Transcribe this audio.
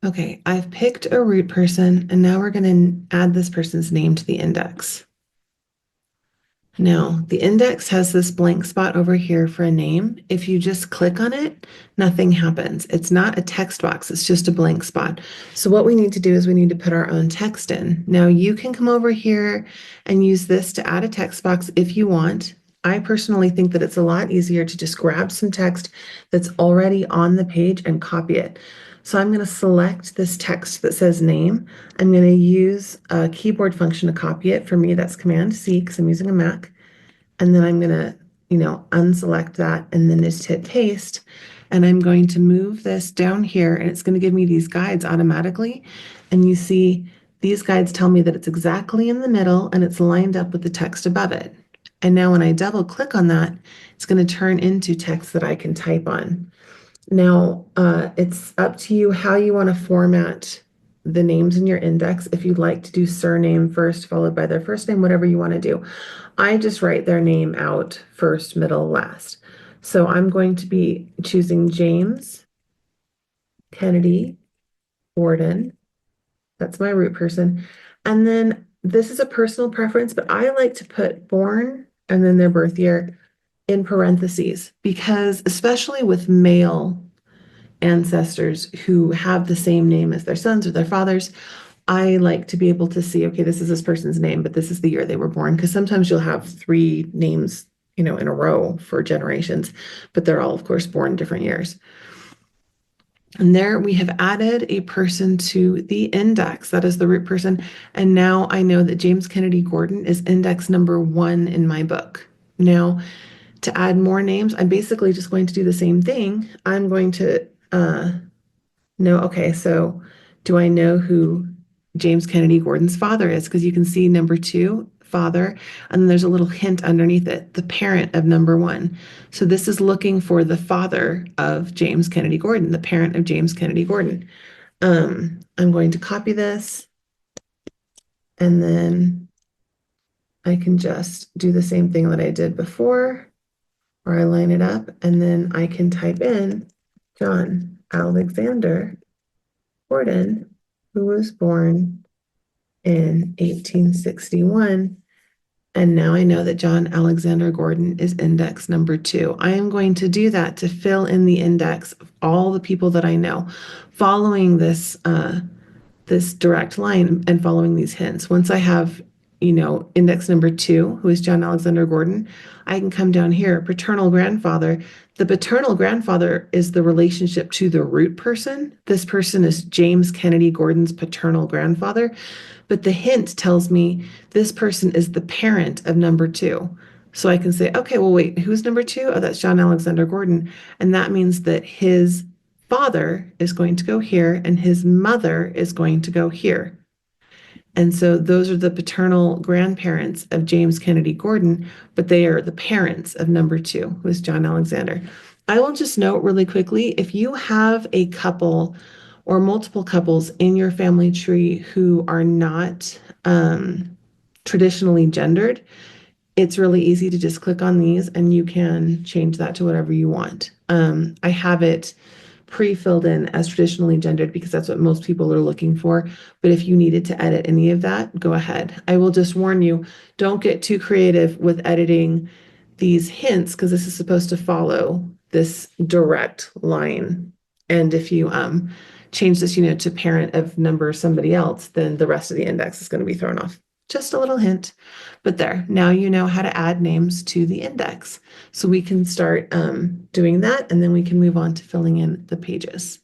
Okay, I've picked a root person, and now we're going to add this person's name to the index. Now, the index has this blank spot over here for a name. If you just click on it, nothing happens. It's not a text box, it's just a blank spot. So what we need to do is we need to put our own text in. Now, you can come over here and use this to add a text box if you want. I personally think that it's a lot easier to just grab some text that's already on the page and copy it. So I'm going to select this text that says name. I'm going to use a keyboard function to copy it. For me, that's Command C because I'm using a Mac. And then I'm going to, unselect that and then just hit paste. And I'm going to move this down here and it's going to give me these guides automatically. And you see these guides tell me that it's exactly in the middle and it's lined up with the text above it. And now when I double click on that, it's going to turn into text that I can type on. Now, it's up to you how you want to format the names in your index. If you'd like to do surname first, followed by their first name, whatever you want to do. I just write their name out first, middle, last. So I'm going to be choosing James Kennedy Gordon. That's my root person. And then this is a personal preference, but I like to put born and then their birth year in parentheses because especially with male ancestors who have the same name as their sons or their fathers, I like to be able to see, okay, this is this person's name, but this is the year they were born. Because sometimes you'll have three names, in a row for generations, but they're all, of course, born different years. And there we have added a person to the index. That is the root person. And now I know that James Kennedy Gordon is index number 1 in my book. Now, to add more names, I'm basically just going to do the same thing. I'm going to know, okay, so do I know who James Kennedy Gordon's father is? Because you can see number 2, father, and then there's a little hint underneath it, the parent of number 1. So this is looking for the father of James Kennedy Gordon, the parent of James Kennedy Gordon. I'm going to copy this, and then I can just do the same thing that I did before, where I line it up, and then I can type in John Alexander Gordon, who was born in 1861. And now I know that John Alexander Gordon is index number 2. I am going to do that to fill in the index of all the people that I know, following this direct line and following these hints. Once I have, index number 2, who is John Alexander Gordon, I can come down here, paternal grandfather. The paternal grandfather is the relationship to the root person. This person is James Kennedy Gordon's paternal grandfather. But the hint tells me this person is the parent of number 2. So I can say, okay, well, wait, who's number 2? Oh, that's John Alexander Gordon. And that means that his father is going to go here and his mother is going to go here. And so those are the paternal grandparents of James Kennedy Gordon, but they are the parents of number 2, who is John Alexander. I will just note really quickly, if you have a couple or multiple couples in your family tree who are not traditionally gendered, it's really easy to just click on these and you can change that to whatever you want. I have it pre-filled in as traditionally gendered because that's what most people are looking for. But if you needed to edit any of that, go ahead. I will just warn you, don't get too creative with editing these hints because this is supposed to follow this direct line. And if you change this, to parent of number somebody else, then the rest of the index is going to be thrown off. Just a little hint. But there, now you know how to add names to the index. So we can start doing that, and then we can move on to filling in the pages.